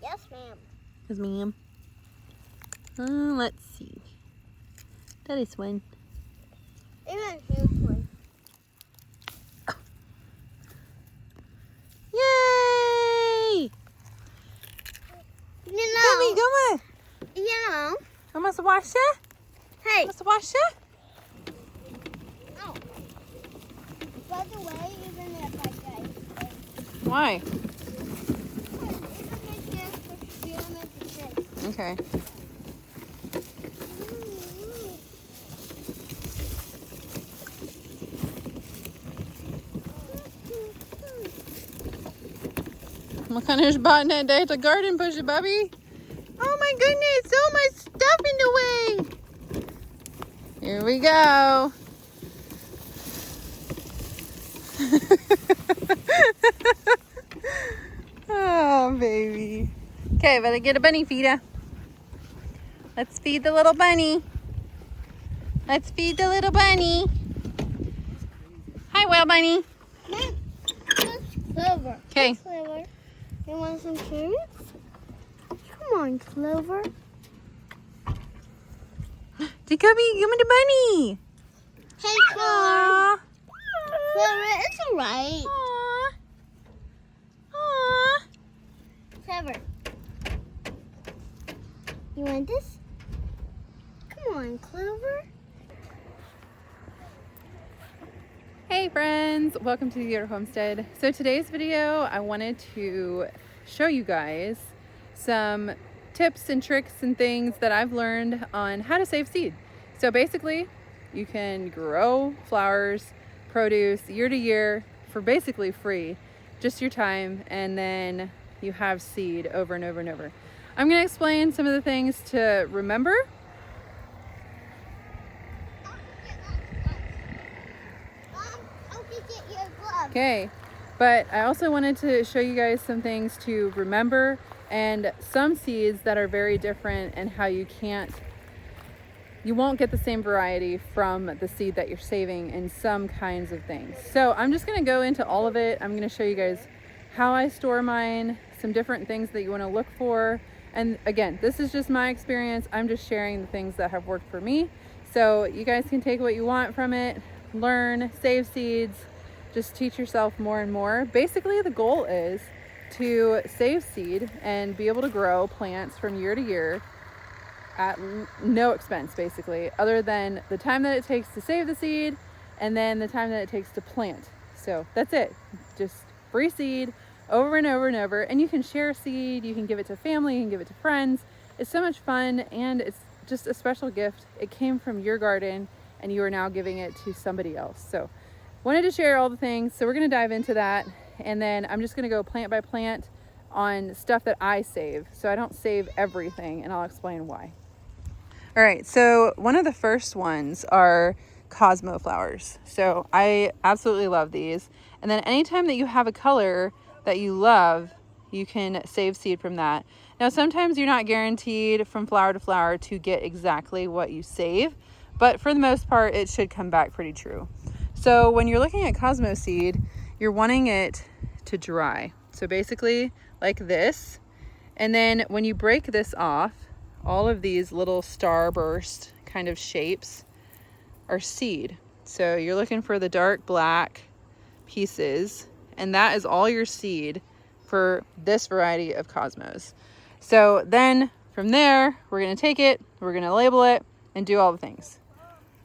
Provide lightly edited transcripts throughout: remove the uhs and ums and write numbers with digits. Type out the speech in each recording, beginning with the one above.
Yes, ma'am. Yes, ma'am. Let's see. That is one. Even a huge one. Yay! You Kami, know. gama. You know. Gama sa washa? Hey. Gama sa washa? Oh. By the way, even if I die. Why? Okay. What kind of button that day to garden push it, Bubby? Oh my goodness, so much stuff in the way. Here we go. Oh, baby. Okay, better get a bunny feeder. Let's feed the little bunny. Let's feed the little bunny. Hi, whale bunny. Mom, that's Clover. Okay. Clover. You want some cherries? Come on, Clover. Jacoby, give me the bunny. Hey, Clover. Aww. Clover, it's alright. Aww. Aww. Clover. You want this? Come on, Clover. Hey friends, welcome to the Yoder Homestead. So today's video, I wanted to show you guys some tips and tricks and things that I've learned on how to save seed. So basically, you can grow flowers, produce year to year for basically free, just your time, and then you have seed over and over and over. I'm going to explain some of the things to remember. Okay, but I also wanted to show you guys some things to remember and some seeds that are very different and how you won't get the same variety from the seed that you're saving in some kinds of things. So I'm just gonna go into all of it. I'm gonna show you guys how I store mine, some different things that you wanna look for. And again, this is just my experience. I'm just sharing the things that have worked for me. So you guys can take what you want from it, learn, save seeds, just teach yourself more and more. Basically, the goal is to save seed and be able to grow plants from year to year at no expense, basically, other than the time that it takes to save the seed and then the time that it takes to plant. So that's it. Just free seed over and over and over. And you can share seed, you can give it to family, you can give it to friends. It's so much fun and it's just a special gift. It came from your garden and you are now giving it to somebody else. So wanted to share all the things, so we're going to dive into that, and then I'm just going to go plant by plant on stuff that I save. So I don't save everything, and I'll explain why. All right, so one of the first ones are Cosmo flowers. So I absolutely love these. And then anytime that you have a color that you love, you can save seed from that. Now sometimes you're not guaranteed from flower to flower to get exactly what you save, but for the most part it should come back pretty true. So when you're looking at Cosmo seed, you're wanting it to dry. So basically like this. And then when you break this off, all of these little starburst kind of shapes are seed. So you're looking for the dark black pieces, and that is all your seed for this variety of Cosmos. So then from there, we're gonna take it, we're gonna label it, and do all the things.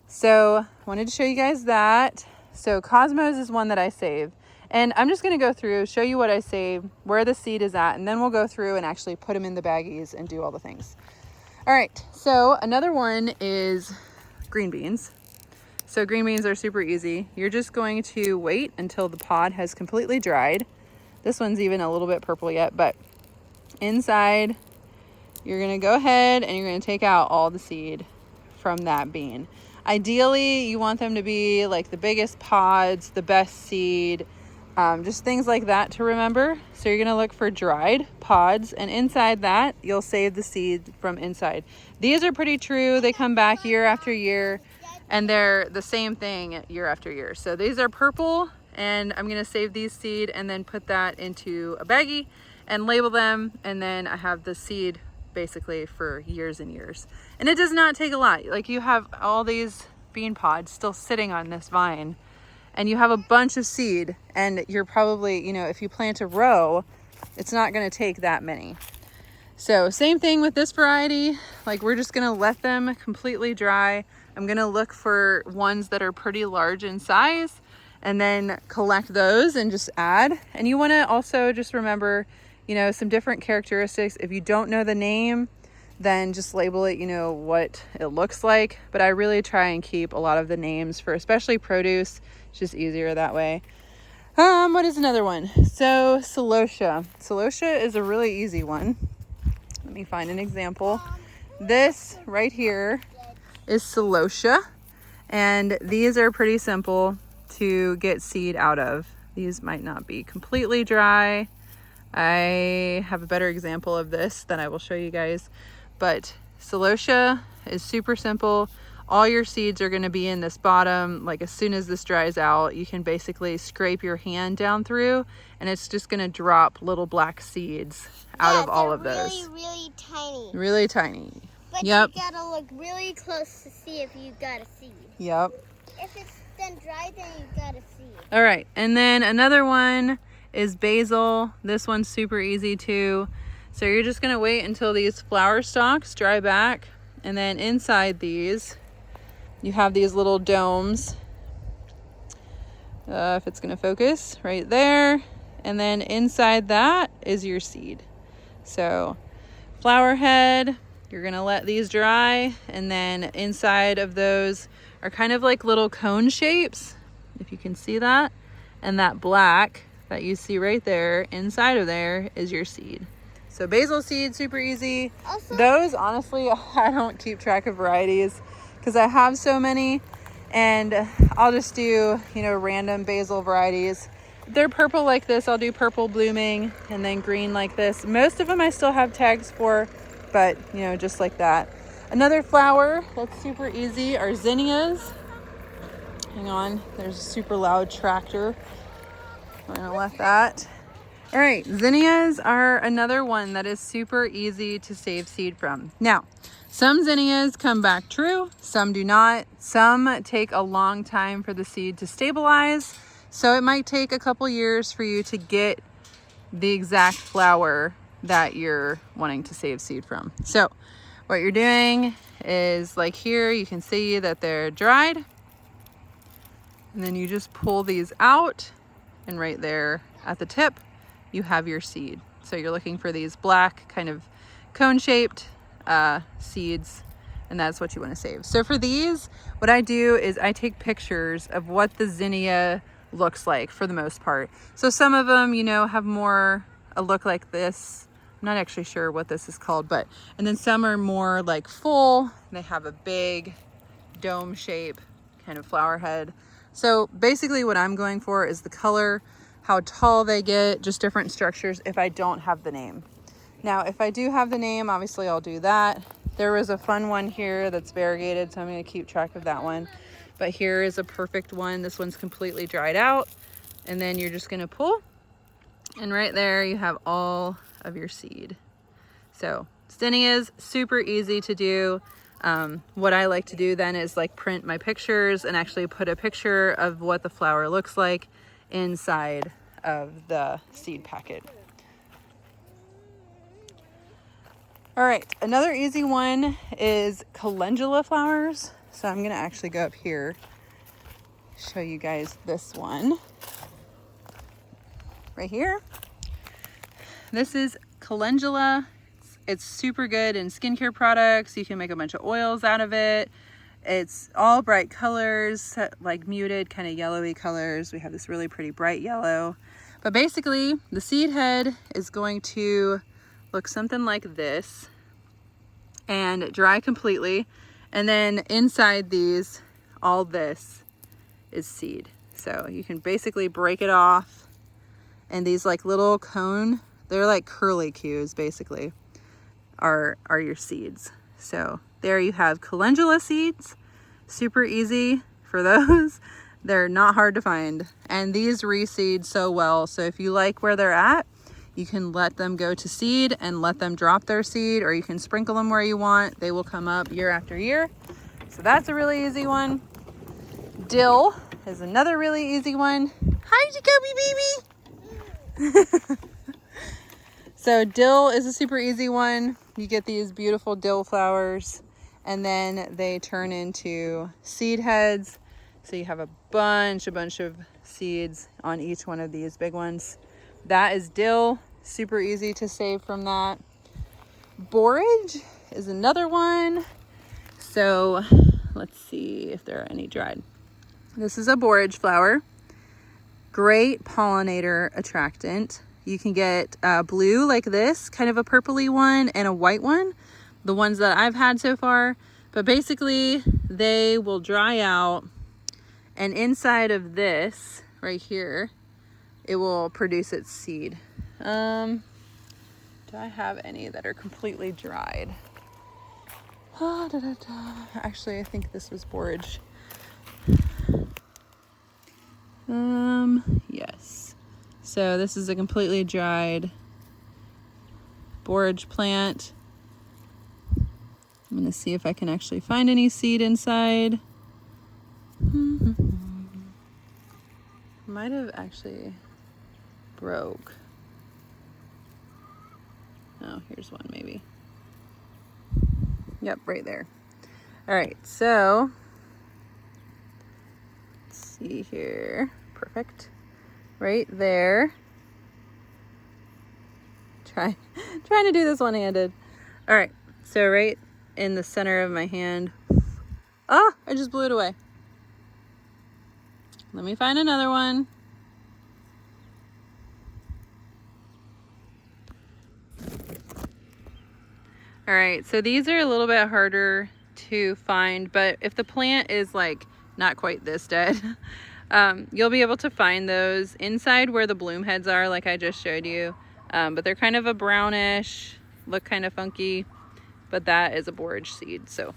So I wanted to show you guys that. So Cosmos is one that I save. And I'm just going to go through, show you what I save, where the seed is at, and then we'll go through and actually put them in the baggies and do all the things. All right, so another one is green beans. So green beans are super easy. You're just going to wait until the pod has completely dried. This one's even a little bit purple yet, but inside, you're going to go ahead and you're going to take out all the seed from that bean. Ideally, you want them to be like the biggest pods, the best seed, just things like that to remember. So you're going to look for dried pods, and inside that, you'll save the seed from inside. These are pretty true. They come back year after year, and they're the same thing year after year. So these are purple, and I'm going to save these seed and then put that into a baggie and label them. And then I have the seed basically for years and years. And it does not take a lot. Like, you have all these bean pods still sitting on this vine, and you have a bunch of seed, and you're probably, you know, if you plant a row, it's not going to take that many. So same thing with this variety. Like, we're just going to let them completely dry. I'm going to look for ones that are pretty large in size and then collect those and just add. And you want to also just remember, you know, some different characteristics. If you don't know the name, then just label it, you know, what it looks like. But I really try and keep a lot of the names for especially produce. It's just easier that way. What is another one? So celosia. Celosia is a really easy one. Let me find an example. This right here is celosia, and these are pretty simple to get seed out of. These might not be completely dry. I have a better example of this that I will show you guys, but celosia is super simple. All your seeds are going to be in this bottom. Like, as soon as this dries out, you can basically scrape your hand down through, and it's just going to drop little black seeds out of all of those. Really tiny. Really tiny. But Yep. you gotta look really close to see if you got a seed. Yep. If it's then dry, then you got a seed. All right, and then another one is basil. This one's super easy too. So you're just gonna wait until these flower stalks dry back, and then inside these, you have these little domes. If it's gonna focus, right there. And then inside that is your seed. So flower head, you're gonna let these dry, and then inside of those are kind of like little cone shapes, if you can see that. And that black that you see right there, inside of there is your seed. So basil seed, super easy. Also, Those, honestly, I don't keep track of varieties because I have so many, and I'll just do, you know, random basil varieties. If they're purple like this, I'll do purple blooming, and then green like this. Most of them I still have tags for, but, you know, just like that. Another flower that's super easy are zinnias. Hang on, there's a super loud tractor. I'm gonna let that. All right, zinnias are another one that is super easy to save seed from. Now, some zinnias come back true, some do not. Some take a long time for the seed to stabilize. So it might take a couple years for you to get the exact flower that you're wanting to save seed from. So what you're doing is, like here, you can see that they're dried. And then you just pull these out, and right there at the tip, you have your seed. So you're looking for these black kind of cone-shaped seeds, and that's what you want to save. So for these, what I do is I take pictures of what the zinnia looks like for the most part. So some of them, you know, have more a look like this. I'm not actually sure what this is called, but, and then some are more like full. They have a big dome shape kind of flower head. So basically what I'm going for is the color, how tall they get, just different structures if I don't have the name. Now, if I do have the name, obviously I'll do that. There was a fun one here that's variegated, so I'm going to keep track of that one. But here is a perfect one. This one's completely dried out. And then you're just going to pull, and right there you have all of your seed. So zinnias, super easy to do. What I like to do then is like print my pictures and actually put a picture of what the flower looks like inside of the seed packet. All right, another easy one is calendula flowers. So I'm gonna actually go up here, show you guys this one right here. This is calendula. It's super good in skincare products. You can make a bunch of oils out of it. It's all bright colors, like muted kind of yellowy colors. We have this really pretty bright yellow. But basically, the seed head is going to look something like this and dry completely. And then inside these, all this is seed. So you can basically break it off, and these like little cone, they're like curly cues basically, are your seeds. So there you have calendula seeds. Super easy for those. They're not hard to find, and these reseed so well. So if you like where they're at, You can let them go to seed and let them drop their seed, or you can sprinkle them where you want. They will come up year after year. So that's a really easy one. Dill is another really easy one. Hi, Jacoby baby. So dill is a super easy one. You get these beautiful dill flowers and then they turn into seed heads. So you have a bunch of seeds on each one of these big ones. That is dill, super easy to save from that. Borage is another one. So let's see if there are any dried. This is a borage flower. Great pollinator attractant. You can get blue like this, kind of a purpley one, and a white one, the ones that I've had so far. But basically they will dry out, and inside of this right here, it will produce its seed. Do I have any that are completely dried? Actually, I think this was borage. Yes. So this is a completely dried borage plant. I'm gonna see if I can actually find any seed inside. Might have actually broke. Oh, here's one maybe. Yep, right there. All right, so let's see here. Perfect. Right there. Trying to do this one-handed. All right, so right in the center of my hand. Oh, I just blew it away. Let me find another one. All right, so these are a little bit harder to find, but if the plant is like not quite this dead, you'll be able to find those inside where the bloom heads are, like I just showed you. But they're kind of a brownish, look kind of funky, but that is a borage seed. So,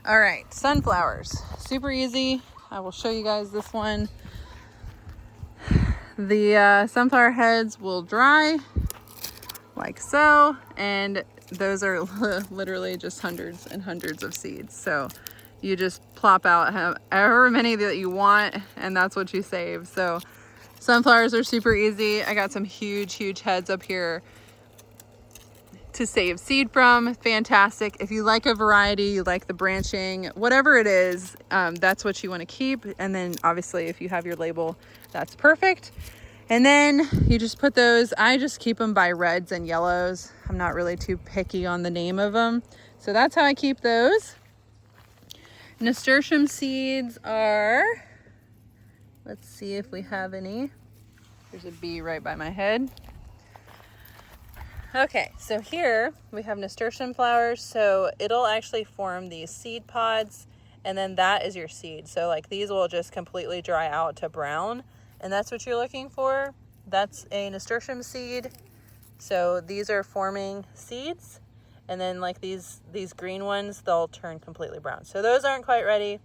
all right, sunflowers, super easy. I will show you guys this one. The sunflower heads will dry like so, and those are literally just hundreds and hundreds of seeds. So you just plop out however many that you want, and that's what you save. So sunflowers are super easy. I got some huge heads up here to save seed from. Fantastic. If you like a variety, you like the branching, whatever it is, that's what you want to keep. And then obviously if you have your label, that's perfect. And then you just put those, I just keep them by reds and yellows. I'm not really too picky on the name of them. So that's how I keep those. Nasturtium seeds are, let's see if we have any. There's a bee right by my head. Okay, so here we have nasturtium flowers. So it'll actually form these seed pods, and then that is your seed. So like these will just completely dry out to brown, and that's what you're looking for. That's a nasturtium seed. So these are forming seeds, and then like these green ones, they'll turn completely brown. So those aren't quite ready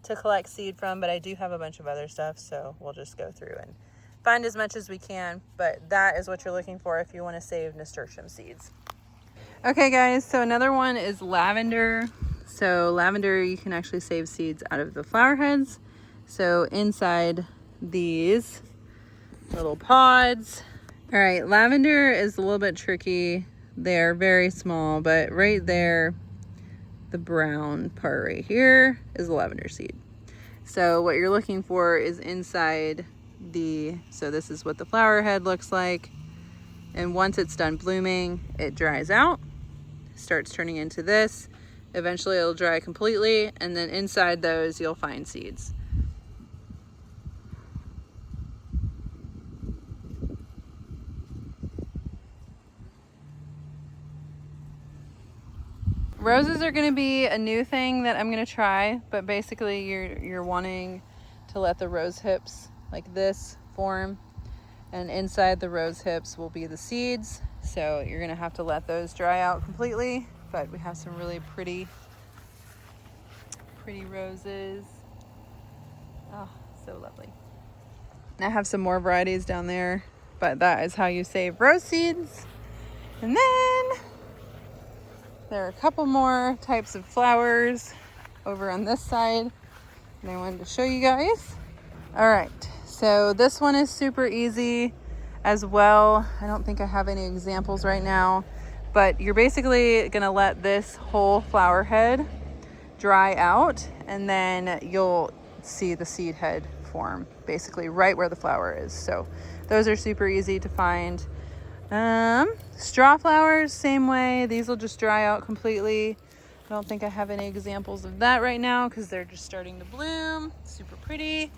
to collect seed from, but I do have a bunch of other stuff, so we'll just go through and find as much as we can. But that is what you're looking for if you want to save nasturtium seeds. Okay guys, so another one is lavender. So lavender, you can actually save seeds out of the flower heads. So inside these little pods. All right, lavender is a little bit tricky. They're very small, but right there, the brown part right here is a lavender seed. So what you're looking for is inside so this is what the flower head looks like. And once it's done blooming, it dries out, starts turning into this. Eventually it'll dry completely, and then inside those you'll find seeds. Roses are going to be a new thing that I'm going to try, but basically you're wanting to let the rose hips like this form, and inside the rose hips will be the seeds. So you're going to have to let those dry out completely, but we have some really pretty roses. Oh, so lovely. I have some more varieties down there. but that is how you save rose seeds. And then there are a couple more types of flowers over on this side, and I wanted to show you guys. All right, so this one is super easy as well. I don't think I have any examples right now, but you're basically gonna let this whole flower head dry out, and then you'll see the seed head form basically right where the flower is. So those are super easy to find. Straw flowers, same way. These will just dry out completely. I don't think I have any examples of that right now because they're just starting to bloom. Super pretty.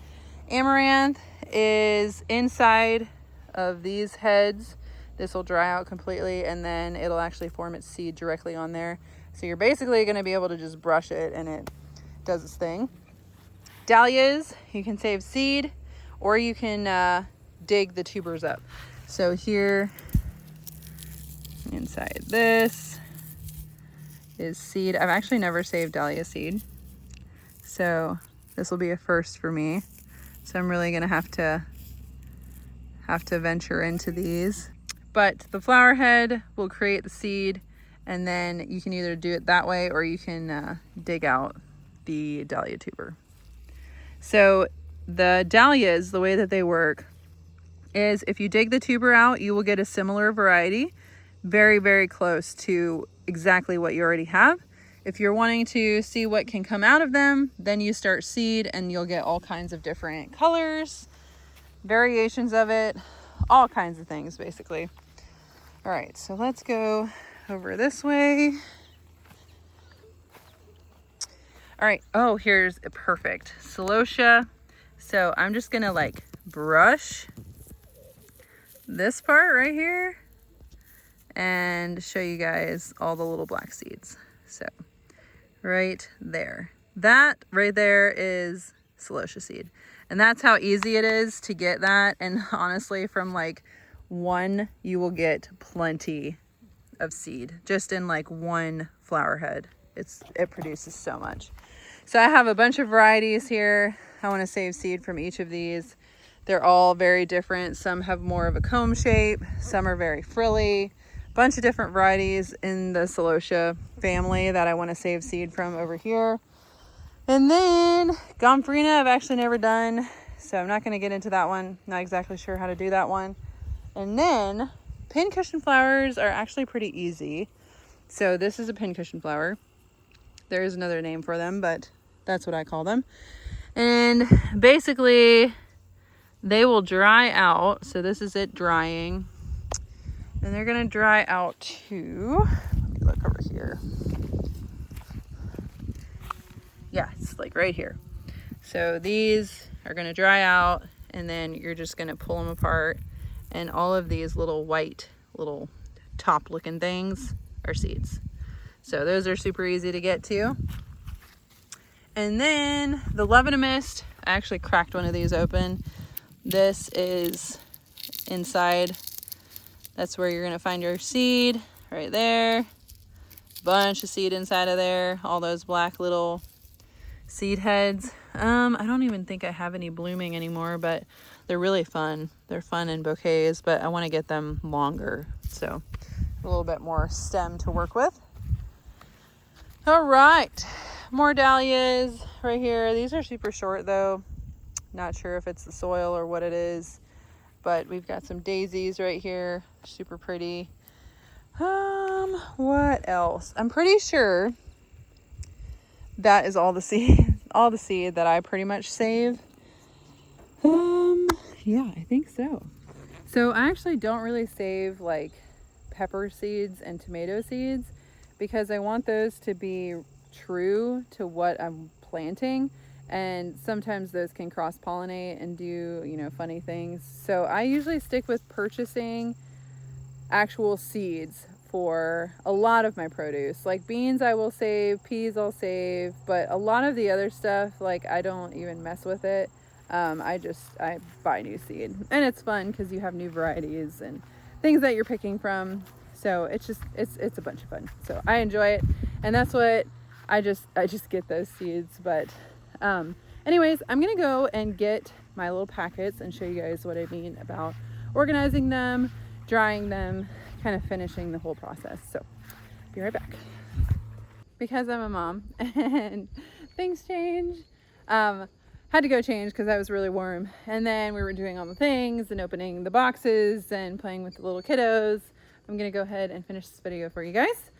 Amaranth is inside of these heads. This will dry out completely, and then it'll actually form its seed directly on there. So you're basically going to be able to just brush it and it does its thing. Dahlias, you can save seed, or you can dig the tubers up. So here inside this is seed. I've actually never saved dahlia seed, so this will be a first for me. So I'm really gonna have to venture into these. But the flower head will create the seed, and then you can either do it that way or you can dig out the dahlia tuber. So the dahlias, the way that they work is if you dig the tuber out, you will get a similar variety, very, very close to exactly what you already have. If you're wanting to see what can come out of them, then you start seed and you'll get all kinds of different colors, variations of it, all kinds of things basically. All right, so let's go over this way. All right, oh, here's a perfect celosia. So I'm just gonna like brush this part right here and show you guys all the little black seeds. So right there, that right there is celosia seed. And that's how easy it is to get that. And honestly, from like one, you will get plenty of seed just in like one flower head. It produces so much. So I have a bunch of varieties here. I want to save seed from each of these. They're all very different. Some have more of a comb shape. Some are very frilly. Bunch of different varieties in the celosia family that I want to save seed from over here. And then gomphrena I've actually never done, so I'm not going to get into that one. Not exactly sure how to do that one. And then pincushion flowers are actually pretty easy. So this is a pincushion flower. There is another name for them, but that's what I call them. And basically they will dry out. So this is it drying. And they're going to dry out to, let me look over here. Yeah, it's like right here. So these are going to dry out, and then you're just going to pull them apart. And all of these little white, little top looking things are seeds. So those are super easy to get to. And then the Lebanamist, I actually cracked one of these open. This is inside. That's where you're gonna find your seed, right there. Bunch of seed inside of there. All those black little seed heads. I don't even think I have any blooming anymore, but they're really fun. They're fun in bouquets, but I wanna get them longer. So a little bit more stem to work with. All right, more dahlias right here. These are super short though. Not sure if it's the soil or what it is, but we've got some daisies right here. Super pretty. What else? I'm pretty sure that is all the seed that I pretty much save. Yeah, I think so. So I actually don't really save like pepper seeds and tomato seeds because I want those to be true to what I'm planting. And sometimes those can cross-pollinate and do, you know, funny things. So I usually stick with purchasing actual seeds for a lot of my produce. Like beans I will save, peas I'll save, but a lot of the other stuff, like I don't even mess with it. I buy new seed. And it's fun because you have new varieties and things that you're picking from. So it's a bunch of fun. So I enjoy it. And that's what I just get those seeds. But anyways, I'm gonna go and get my little packets and show you guys what I mean about organizing them, drying them, kind of finishing the whole process. So be right back. Because I'm a mom and things change, had to go change because I was really warm. And then we were doing all the things and opening the boxes and playing with the little kiddos. I'm gonna go ahead and finish this video for you guys.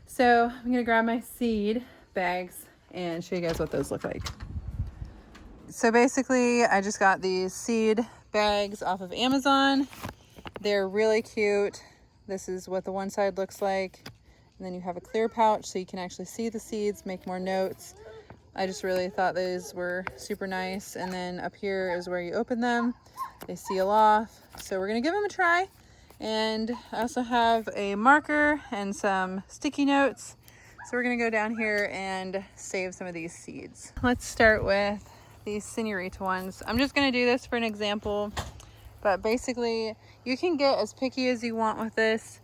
So I'm gonna grab my seed bags and show you guys what those look like. So basically I just got these seed bags off of Amazon. They're really cute. This is what the one side looks like. And then you have a clear pouch so you can actually see the seeds, make more notes. I just really thought these were super nice. And then up here is where you open them. They seal off. So we're gonna give them a try. And I also have a marker and some sticky notes. So we're gonna go down here and save some of these seeds. Let's start with these senorita ones. I'm just gonna do this for an example, but basically you can get as picky as you want with this.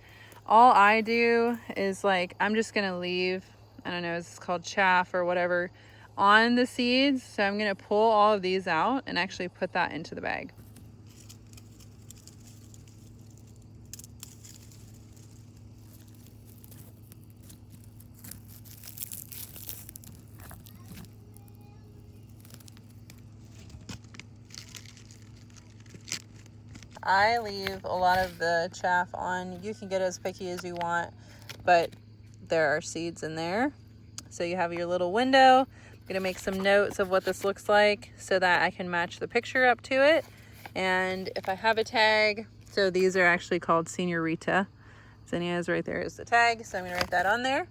All I do is like, I'm just gonna leave, I don't know, it's called chaff or whatever, on the seeds. So I'm gonna pull all of these out and actually put that into the bag. I leave a lot of the chaff on. You can get as picky as you want, but there are seeds in there. So you have your little window. I'm gonna make some notes of what this looks like so that I can match the picture up to it. And if I have a tag, so these are actually called Senorita. Zinnia's right there is the tag. So I'm gonna write that on there.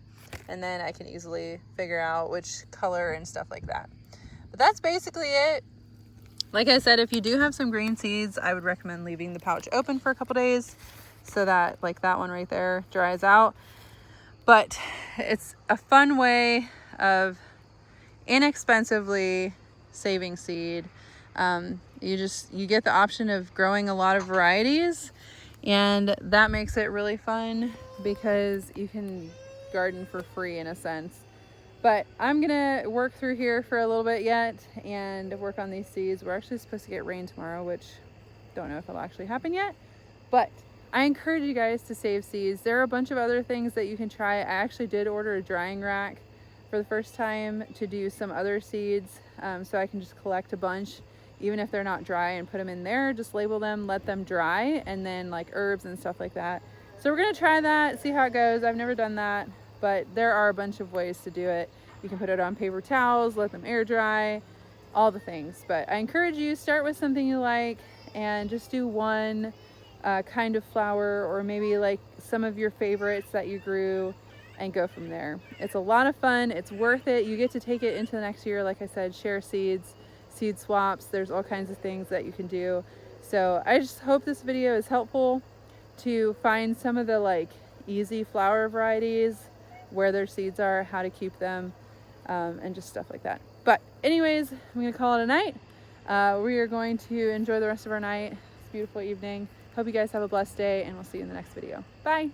And then I can easily figure out which color and stuff like that. But that's basically it. Like I said, if you do have some green seeds, I would recommend leaving the pouch open for a couple days so that, like that one right there, dries out. But it's a fun way of inexpensively saving seed. You get the option of growing a lot of varieties, and that makes it really fun because you can garden for free in a sense. But I'm gonna work through here for a little bit yet and work on these seeds. We're actually supposed to get rain tomorrow, which don't know if it'll actually happen yet, but I encourage you guys to save seeds. There are a bunch of other things that you can try. I actually did order a drying rack for the first time to do some other seeds, so I can just collect a bunch, even if they're not dry, and put them in there, just label them, let them dry, and then like herbs and stuff like that. So we're gonna try that, see how it goes. I've never done that, but there are a bunch of ways to do it. You can put it on paper towels, let them air dry, all the things. But I encourage you, start with something you like and just do one kind of flower, or maybe like some of your favorites that you grew, and go from there. It's a lot of fun. It's worth it. You get to take it into the next year. Like I said, share seeds, seed swaps. There's all kinds of things that you can do. So I just hope this video is helpful to find some of the like easy flower varieties, where their seeds are, how to keep them, and just stuff like that. But anyways, I'm gonna call it a night. We are going to enjoy the rest of our night. It's a beautiful evening. Hope you guys have a blessed day, and we'll see you in the next video. Bye.